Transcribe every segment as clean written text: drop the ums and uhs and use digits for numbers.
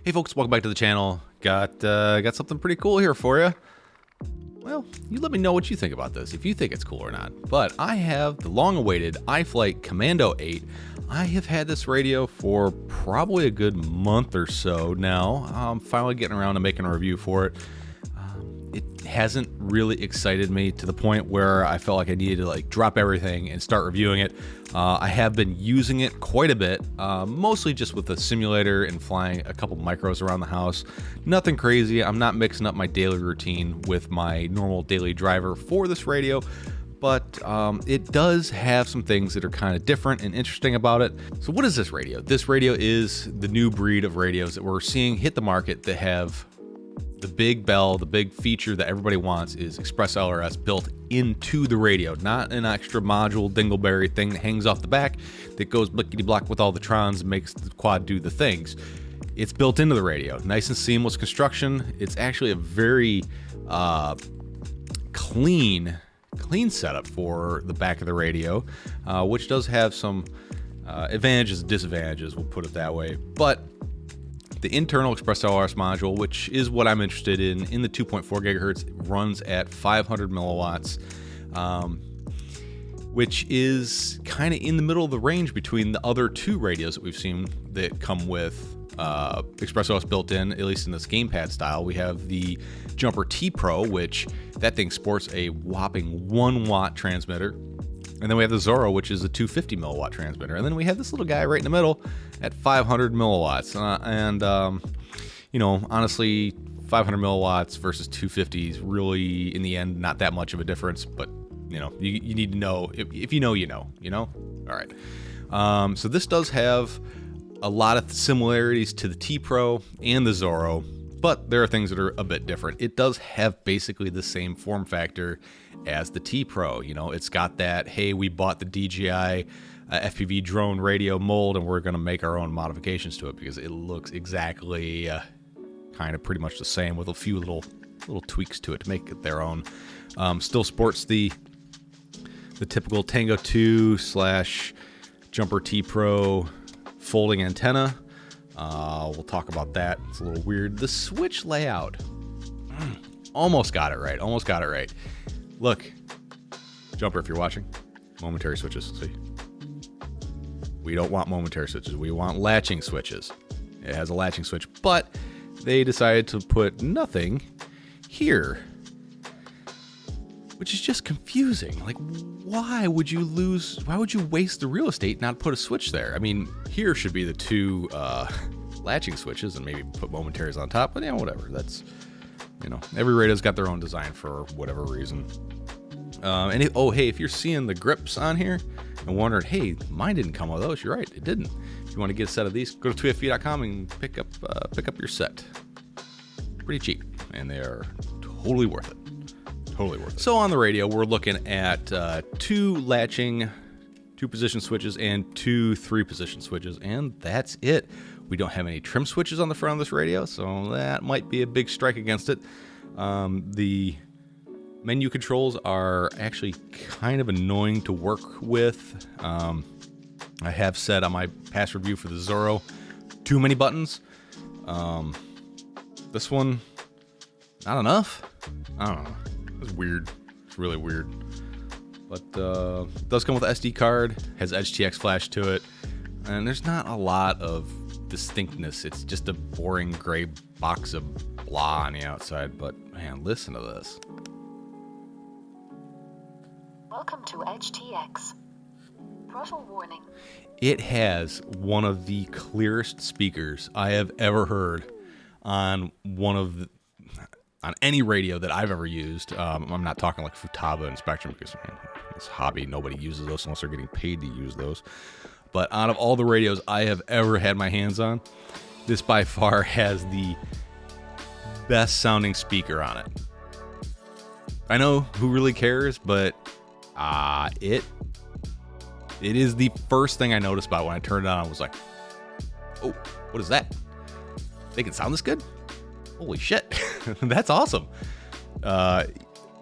Hey folks, welcome back to the channel. Got something pretty cool here for you. Well, you let me know what you think about this, if you think it's cool or not. But I have the long-awaited iFlight Commando 8. I have had this radio for probably a good month or so now. I'm finally getting around to making a review for it. It hasn't really excited me to the point where I felt like I needed to drop everything and start reviewing it. I have been using it quite a bit, mostly just with the simulator and flying a couple micros around the house. Nothing crazy. I'm not mixing up my daily routine with my normal daily driver for this radio, but it does have some things that are kind of different and interesting about it. So what is this radio? This radio is the new breed of radios that we're seeing hit the market that have the big bell, the big feature that everybody wants is Express LRS built into the radio, not an extra module dingleberry thing that hangs off the back that goes blickety-block with all the trons and makes the quad do the things. It's built into the radio. Nice and seamless construction. It's actually a very clean setup for the back of the radio, which does have some advantages and disadvantages, we'll put it that way. But the internal Express LRS module, which is what I'm interested in the 2.4 gigahertz, runs at 500 milliwatts, which is kind of in the middle of the range between the other two radios that we've seen that come with Express LRS built in, at least in this gamepad style. We have the Jumper T Pro, which that thing sports a whopping 1 watt transmitter. And then we have the Zorro, which is a 250 milliwatt transmitter. And then we have this little guy right in the middle at 500 milliwatts. You know, honestly, 500 milliwatts versus 250 is really, in the end, not that much of a difference. But, you know, you need to know. If you know, you know, All right. So this does have a lot of similarities to the T Pro and the Zorro, but there are things that are a bit different. It does have basically the same form factor as the T Pro. You know, it's got that, hey, we bought the DJI FPV drone radio mold and we're going to make our own modifications to it because it looks exactly kind of pretty much the same with a few little tweaks to it to make it their own. Still sports the typical Tango 2 / Jumper T Pro folding antenna. We'll talk about that. It's a little weird. The switch layout. Almost got it right. Look, Jumper, if you're watching, momentary switches. See? We don't want momentary switches. We want latching switches. It has a latching switch, but they decided to put nothing here, which is just confusing. Like, why would you waste the real estate and not put a switch there? I mean, here should be the two latching switches and maybe put momentaries on top, but yeah, whatever. That's, you know, every radio's got their own design for whatever reason. Hey, if you're seeing the grips on here and wondering, hey, mine didn't come with those, you're right, it didn't. If you want to get a set of these, go to tfv.com and pick up your set. Pretty cheap, and they are totally worth it. So on the radio, we're looking at 2 latching, 2 position switches, and 2 3-position switches, and that's it. We don't have any trim switches on the front of this radio, so that might be a big strike against it. The menu controls are actually kind of annoying to work with. I have said on my past review for the Zorro, too many buttons. This one, not enough. I don't know. It's weird. It's really weird. But it does come with an SD card, has HTX flash to it, and there's not a lot of distinctness. It's just a boring gray box of blah on the outside. But man, listen to this. Welcome to HTX. Throttle warning. It has one of the clearest speakers I have ever heard on on any radio that I've ever used. I'm not talking like Futaba and Spectrum because this hobby, nobody uses those unless they're getting paid to use those. But out of all the radios I have ever had my hands on, this by far has the best sounding speaker on it. I know who really cares, but it is the first thing I noticed about when I turned it on. I was like, oh, what is that? They can sound this good? Holy shit. That's awesome.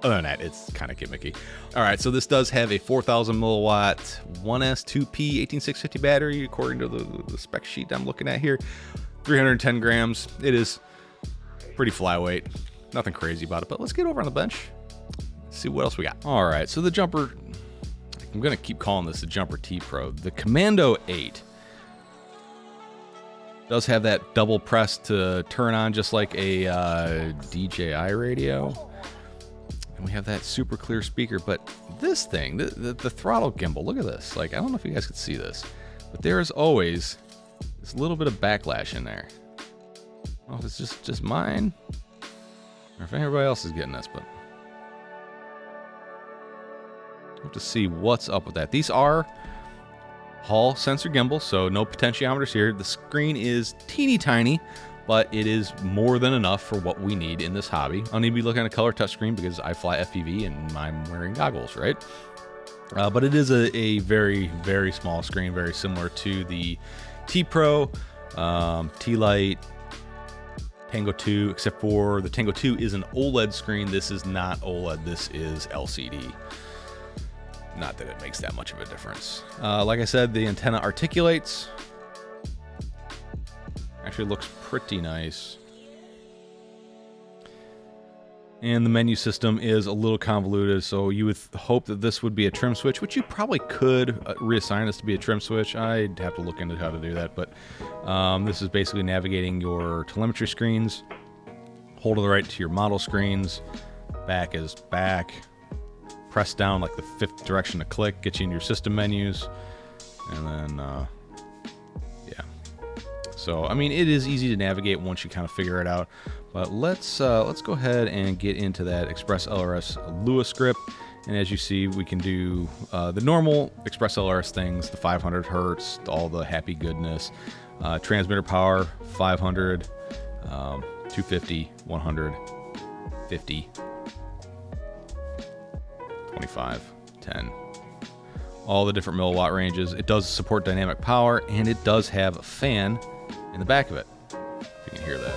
Other than that, it's kind of gimmicky. All right, so this does have a 4,000 milliwatt 1S2P 18650 battery, according to the spec sheet I'm looking at here. 310 grams. It is pretty flyweight. Nothing crazy about it, but let's get over on the bench. See what else we got. All right, so the jumper, I'm gonna keep calling this the Jumper T Pro. The Commando 8 does have that double press to turn on just like a DJI radio. And we have that super clear speaker, but this thing, the throttle gimbal, look at this. Like, I don't know if you guys could see this, but there is always this little bit of backlash in there. I don't know if it's just mine or if everybody else is getting this, but we'll have to see what's up with that. These are Hall sensor gimbal, so no potentiometers here. The screen is teeny tiny, but it is more than enough for what we need in this hobby. I'll need to be looking at a color touchscreen because I fly FPV and I'm wearing goggles, right? But it is a very, very small screen, very similar to the T Pro, T-Lite, Tango 2, except for the Tango 2 is an OLED screen. This is not OLED, this is LCD. Not that it makes that much of a difference. Like I said, the antenna articulates. Actually looks pretty nice. And the menu system is a little convoluted, so you would hope that this would be a trim switch, which you probably could reassign this to be a trim switch. I'd have to look into how to do that, but this is basically navigating your telemetry screens. Hold to the right to your model screens. Back is back. Press down like the 5th direction to click, get you into your system menus, and then yeah. So I mean, it is easy to navigate once you kind of figure it out. But let's go ahead and get into that Express LRS Lua script. And as you see, we can do the normal Express LRS things, the 500 hertz, all the happy goodness, transmitter power 500, 250, 100, 50. 25, 10, all the different milliwatt ranges. It does support dynamic power, and it does have a fan in the back of it, if you can hear that.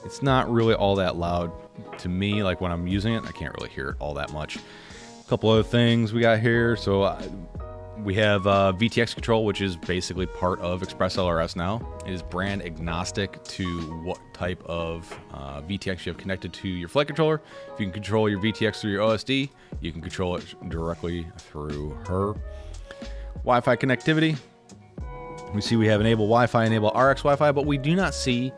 It's not really all that loud to me, like when I'm using it. I can't really hear it all that much. A couple other things we got here. So we have VTX control, which is basically part of Express LRS now. It is brand agnostic to what type of VTX you have connected to your flight controller. If you can control your VTX through your OSD, you can control it directly through her. Wi-Fi connectivity. We see we have enable Wi-Fi, enable RX Wi-Fi, but we do not see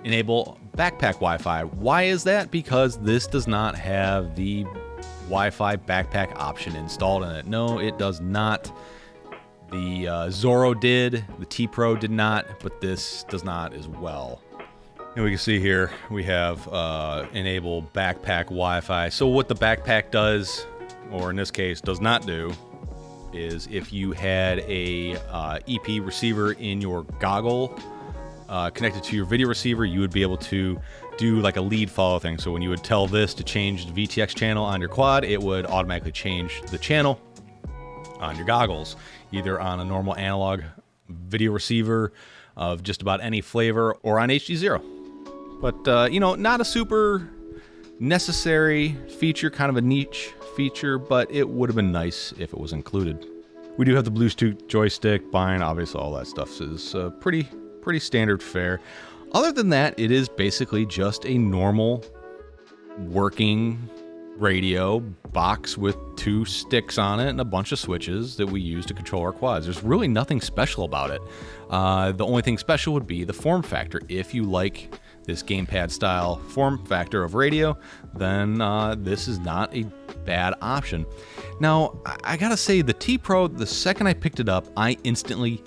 enable backpack Wi-Fi. Why is that? Because this does not have the Wi-Fi backpack option installed in it. No, it does not. The Zorro did, the T Pro did not, but this does not as well. And we can see here we have enable backpack Wi-Fi. So what the backpack does, or in this case does not do, is if you had a EP receiver in your goggle connected to your video receiver, you would be able to do like a lead follow thing. So when you would tell this to change the VTX channel on your quad, it would automatically change the channel on your goggles, either on a normal analog video receiver of just about any flavor or on HD0. But, you know, not a super necessary feature, kind of a niche feature, but it would have been nice if it was included. We do have the Bluetooth joystick, bind, obviously all that stuff is pretty standard fare. Other than that, it is basically just a normal working radio box with 2 sticks on it and a bunch of switches that we use to control our quads. There's really nothing special about it. The only thing special would be the form factor. If you like this gamepad style form factor of radio, then this is not a bad option. Now, I gotta say, the T Pro, the second I picked it up, I instantly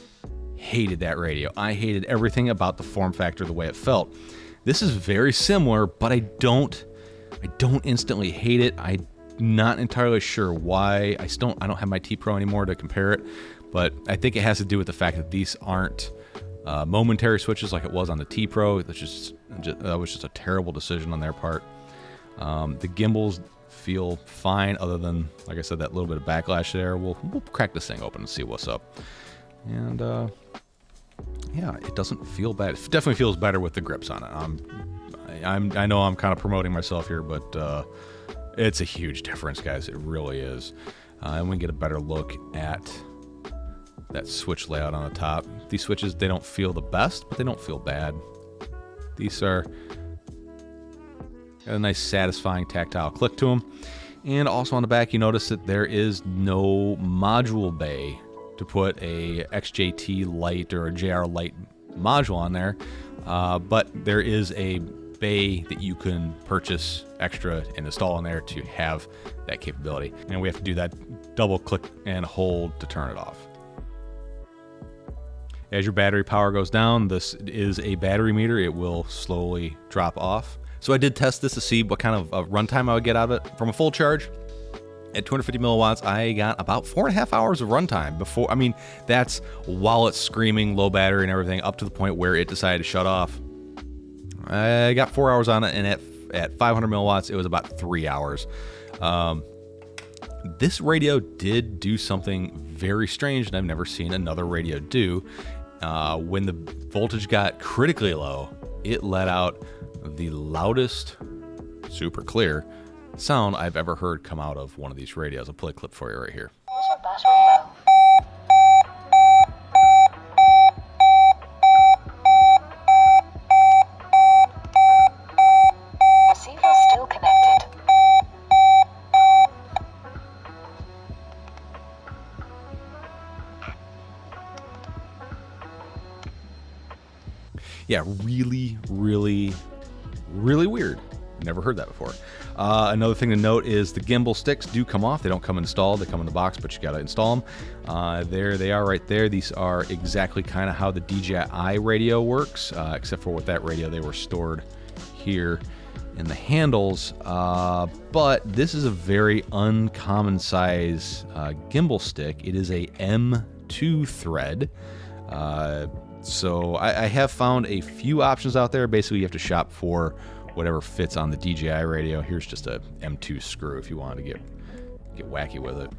hated that radio. I hated everything about the form factor, the way it felt. This is very similar, but I don't instantly hate it. I'm not entirely sure why. I don't have my T Pro anymore to compare it, but I think it has to do with the fact that these aren't momentary switches like it was on the T Pro. That was just a terrible decision on their part. The gimbals feel fine, other than, like I said, that little bit of backlash there. We'll crack this thing open and see what's up. And yeah, it doesn't feel bad. It definitely feels better with the grips on it. I know I'm kind of promoting myself here, but it's a huge difference, guys. It really is. And we can get a better look at that switch layout on the top. These switches, they don't feel the best, but they don't feel bad. These are got a nice satisfying tactile click to them. And also on the back, you notice that there is no module bay to put a XJT Lite or a JR Lite module on there, but there is a bay that you can purchase extra and install in there to have that capability. And we have to do that double click and hold to turn it off. As your battery power goes down, this is a battery meter. It will slowly drop off. So I did test this to see what kind of runtime I would get out of it. From a full charge at 250 milliwatts, I got about 4.5 hours of runtime before. I mean, that's while it's screaming, low battery and everything, up to the point where it decided to shut off. I got 4 hours on it, and at 500 milliwatts, it was about 3 hours. This radio did do something very strange, and I've never seen another radio do. When the voltage got critically low, it let out the loudest, super clear sound I've ever heard come out of one of these radios. I'll play a clip for you right here. Battery low. Receiver still connected. Yeah, really, really, really weird. Never heard that before. Another thing to note is the gimbal sticks do come off. They don't come installed. They come in the box, but you got to install them. There they are right there. These are exactly kind of how the DJI radio works, except for with that radio, they were stored here in the handles. But this is a very uncommon size gimbal stick. It is a M2 thread. So I have found a few options out there. Basically, you have to shop for whatever fits on the DJI radio. Here's just a M2 screw if you want to get wacky with it.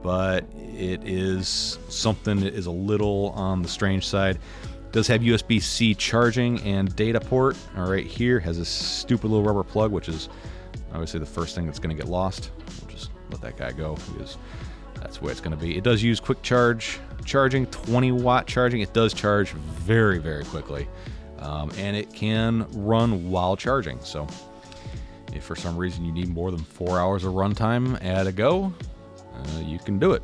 But it is something that is a little on the strange side. It does have USB-C charging and data port. All right, here has a stupid little rubber plug, which is obviously the first thing that's going to get lost. We'll just let that guy go because that's the way it's going to be. It does use quick charging, 20-watt charging. It does charge very, very quickly. And it can run while charging. So if for some reason you need more than 4 hours of runtime at a go, you can do it.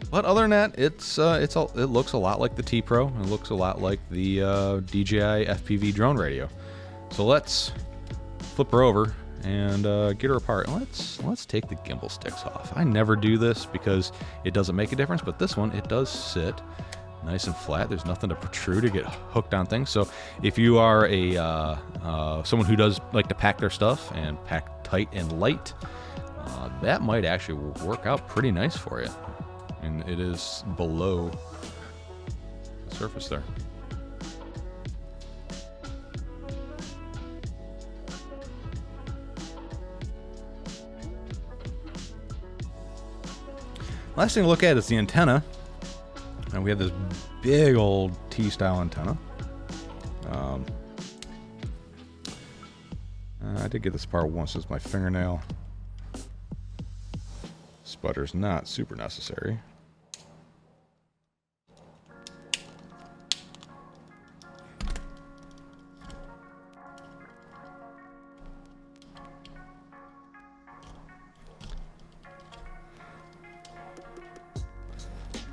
But other than that, it looks a lot like the T Pro. It looks a lot like the DJI FPV drone radio. So let's flip her over and get her apart. Let's take the gimbal sticks off. I never do this because it doesn't make a difference, but this one, it does sit nice and flat. There's nothing to protrude to get hooked on things. So if you are someone who does like to pack their stuff and pack tight and light, that might actually work out pretty nice for you. And it is below the surface there. Last thing to look at is the antenna. And we have this big old T-style antenna. I did get this part once as my fingernail. Sputter's not super necessary.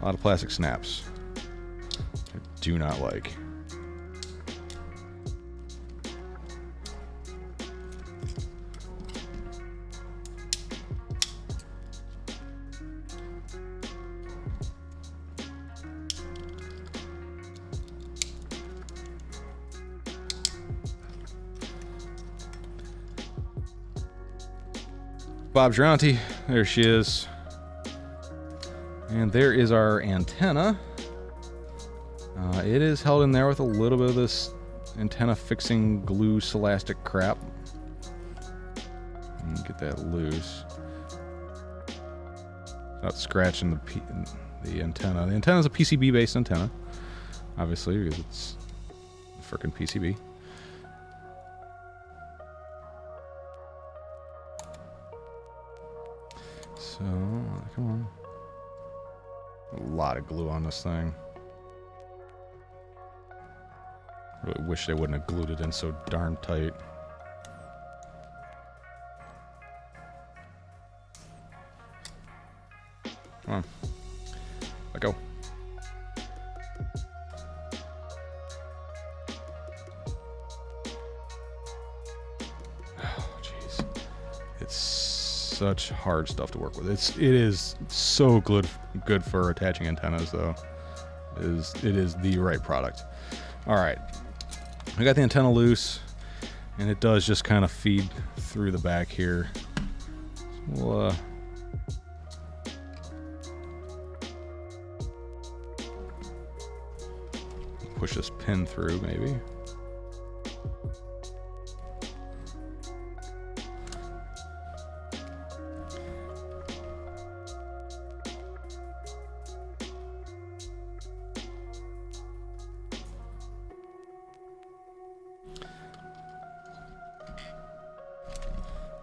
A lot of plastic snaps. I do not like. Bob Gironti, there she is. And there is our antenna. It is held in there with a little bit of this antenna fixing glue celastic crap. Get that loose. Without scratching the antenna. The antenna is a PCB based antenna, obviously, because it's a frickin' PCB. So, come on. A lot of glue on this thing. Really wish they wouldn't have glued it in so darn tight. Come on. Let go. Oh, jeez. It's such hard stuff to work with. It is so good for attaching antennas, though. It is the right product. All right. I got the antenna loose, and it does just kind of feed through the back here. We'll push this pin through, maybe.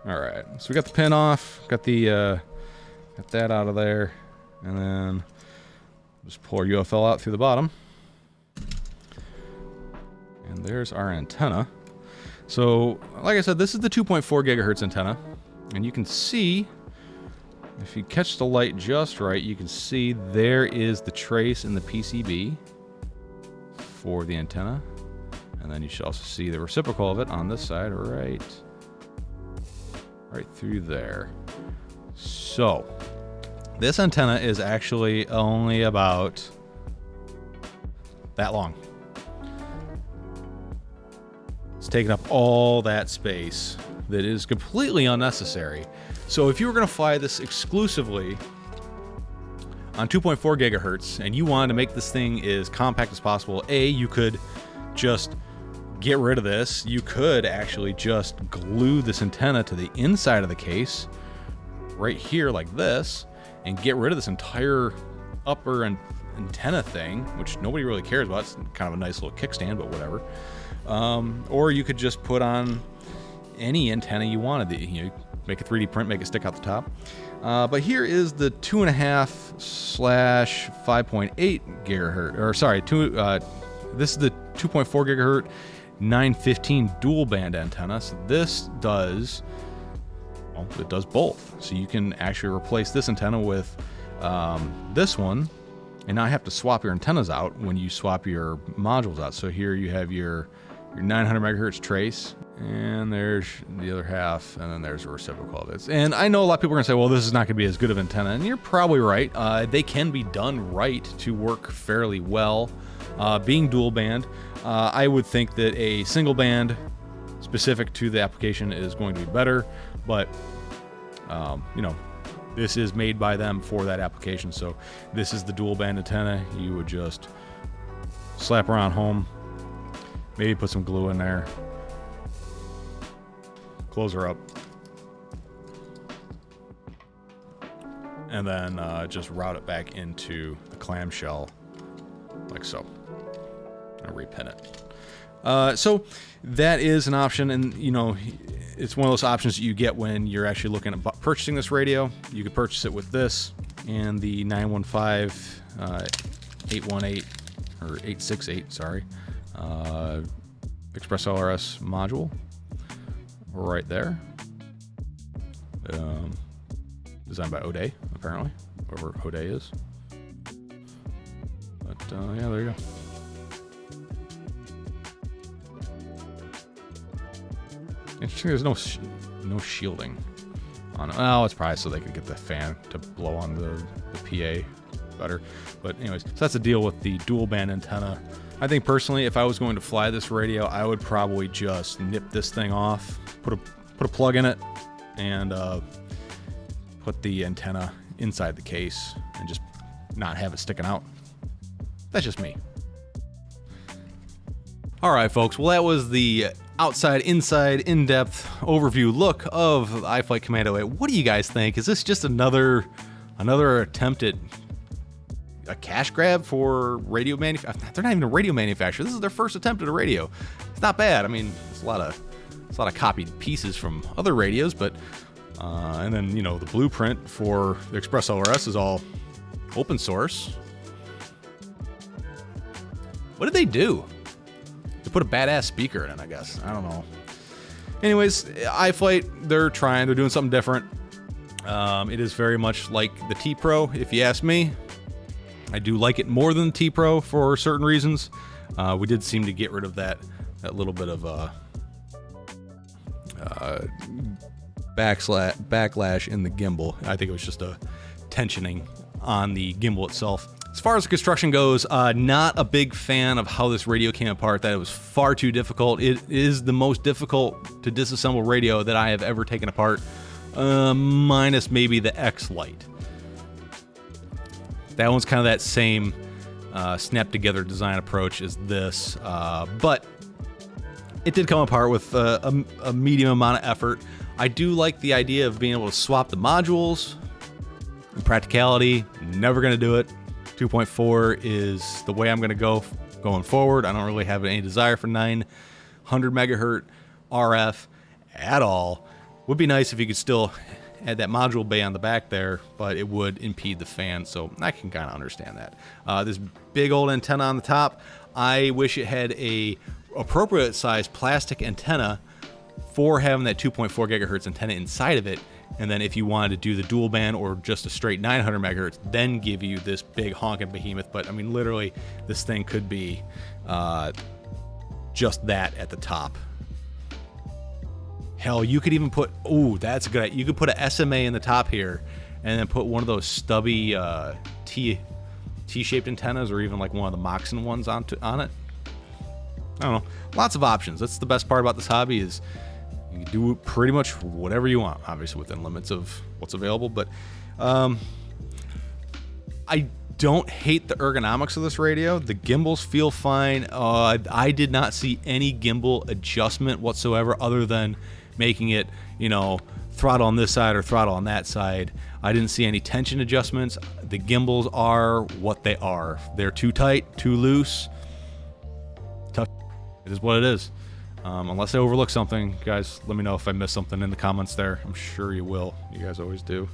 All right, so we got the pin off, got that out of there, and then just pull our UFL out through the bottom. And there's our antenna. So, like I said, this is the 2.4 gigahertz antenna, and you can see, if you catch the light just right, you can see there is the trace in the PCB for the antenna, and then you should also see the reciprocal of it on this side, right through there. So this antenna is actually only about that long. It's taking up all that space that is completely unnecessary. So if you were going to fly this exclusively on 2.4 gigahertz and you wanted to make this thing as compact as possible, you could just get rid of this. You could actually just glue this antenna to the inside of the case right here like this and get rid of this entire upper antenna thing, which nobody really cares about. It's kind of a nice little kickstand, but whatever. Or you could just put on any antenna you wanted. Make a 3D print, make it stick out the top. But here is the 2.5/5.8 gigahertz, or sorry, this is the 2.4 gigahertz 915 dual band antenna. So this does, well, it does both. So you can actually replace this antenna with this one and not have to swap your antennas out when you swap your modules out. So here you have your 900 megahertz trace, and there's the other half, and then there's a reciprocal of it. And I know a lot of people are gonna say, well, this is not gonna be as good of an antenna, and you're probably right. They can be done right to work fairly well. Being dual band, I would think that a single band specific to the application is going to be better, but this is made by them for that application. So this is the dual band antenna. You would just slap around home, maybe put some glue in there, close her up, and then just route it back into the clamshell like so. And repin it. So that is an option, and it's one of those options that you get when you're actually looking at purchasing this radio. You could purchase it with this and the 915 818 or 868, sorry, Express LRS module right there. Designed by O'Day, apparently, whoever O'Day is. But yeah, there you go. Interesting, there's no shielding on it. Well, it's probably so they could get the fan to blow on the PA better. But anyways, so that's the deal with the dual band antenna. I think personally, if I was going to fly this radio, I would probably just nip this thing off, put a plug in it, and put the antenna inside the case and just not have it sticking out. That's just me. All right, folks. Well, that was the outside, inside, in-depth overview look of the iFlight Commando 8. What do you guys think? Is this just another attempt at a cash grab for radio manufacturer? They're not even a radio manufacturer. This is their first attempt at a radio. It's not bad. I mean, it's a lot of copied pieces from other radios, but and then the blueprint for the Express LRS is all open source. What did they do? They put a badass speaker in it, I guess. I don't know. Anyways, iFlight, they're doing something different. It is very much like the T Pro, if you ask me. I do like it more than the T Pro for certain reasons. We did seem to get rid of that little bit of backlash in the gimbal. I think it was just a tensioning on the gimbal itself. As far as the construction goes, not a big fan of how this radio came apart. That it was far too difficult. It is the most difficult to disassemble radio that I have ever taken apart, minus maybe the X-Lite. That one's kind of that same snap together design approach as this, but it did come apart with a medium amount of effort. I do like the idea of being able to swap the modules. In practicality, never going to do it. 2.4 is the way I'm going to go going forward. I don't really have any desire for 900 megahertz RF at all. Would be nice if you could still add that module bay on the back there, but it would impede the fan, so I can kind of understand that. This big old antenna on the top, I wish it had a appropriate size plastic antenna for having that 2.4 gigahertz antenna inside of it. And then if you wanted to do the dual band or just a straight 900 megahertz, then give you this big honking behemoth. But I mean, literally, this thing could be just that at the top. Hell, you could even put, ooh, that's a good idea. You could put a SMA in the top here and then put one of those stubby T-shaped antennas, or even like one of the Moxon ones on it. I don't know. Lots of options. That's the best part about this hobby, is you can do pretty much whatever you want, obviously within limits of what's available. But I don't hate the ergonomics of this radio. The gimbals feel fine. I did not see any gimbal adjustment whatsoever, other than making it, throttle on this side or throttle on that side. I didn't see any tension adjustments. The gimbals are what they are. They're too tight, too loose. Tough. It is what it is. Unless I overlook something, guys, let me know if I missed something in the comments there. I'm sure you will. You guys always do.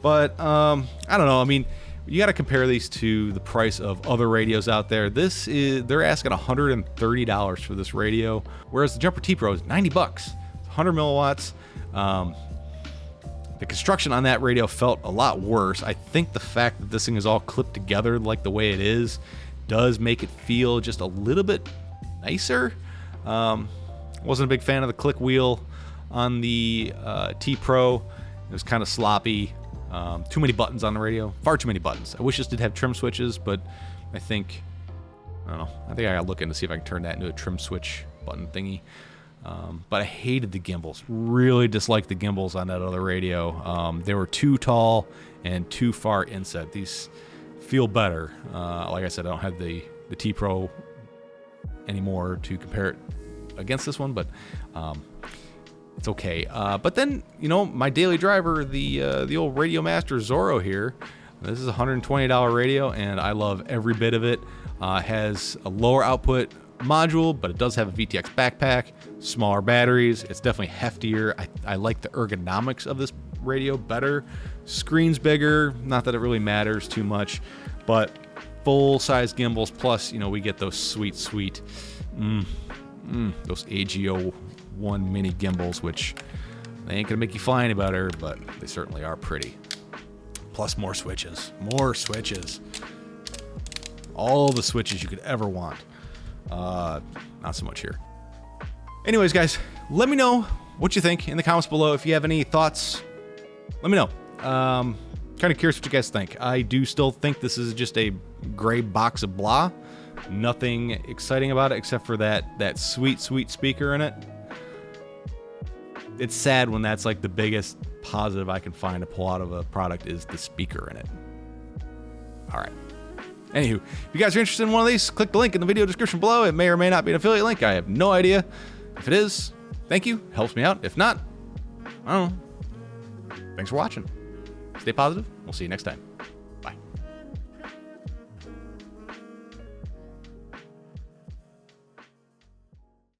But I don't know. I mean, you got to compare these to the price of other radios out there. They're asking $130 for this radio, whereas the Jumper T Pro is $90. It's 100 milliwatts. The construction on that radio felt a lot worse. I think the fact that this thing is all clipped together like the way it is does make it feel just a little bit nicer. Wasn't a big fan of the click wheel on the T Pro. It was kind of sloppy. Too many buttons on the radio. Far too many buttons. I wish this did have trim switches, but I don't know. I think I gotta look in to see if I can turn that into a trim switch button thingy. But I hated the gimbals. Really disliked the gimbals on that other radio. They were too tall and too far inset. These feel better. Like I said, I don't have the T Pro anymore to compare it against this one, but it's okay. But then, my daily driver, the old Radio Master Zorro here, this is a $120 radio, and I love every bit of it. Has a lower output module, but it does have a VTX backpack, smaller batteries. It's definitely heftier. I like the ergonomics of this radio better. Screen's bigger, not that it really matters too much, but full-size gimbals, plus, we get those sweet, those AGO1 mini gimbals, which they ain't gonna make you fly any better, but they certainly are pretty. Plus more switches. All the switches you could ever want. Not so much here. Anyways, guys, let me know what you think in the comments below. If you have any thoughts, let me know. Kind of curious what you guys think. I do still think this is just a gray box of blah. Nothing exciting about it except for that sweet speaker in it. It's sad when that's like the biggest positive I can find to pull out of a product is the speaker in it. All right. Anywho, if you guys are interested in one of these, click the link in the video description below. It may or may not be an affiliate link. I have no idea. If it is, thank you. Helps me out. If not, I don't know. Thanks for watching. Stay positive. We'll see you next time.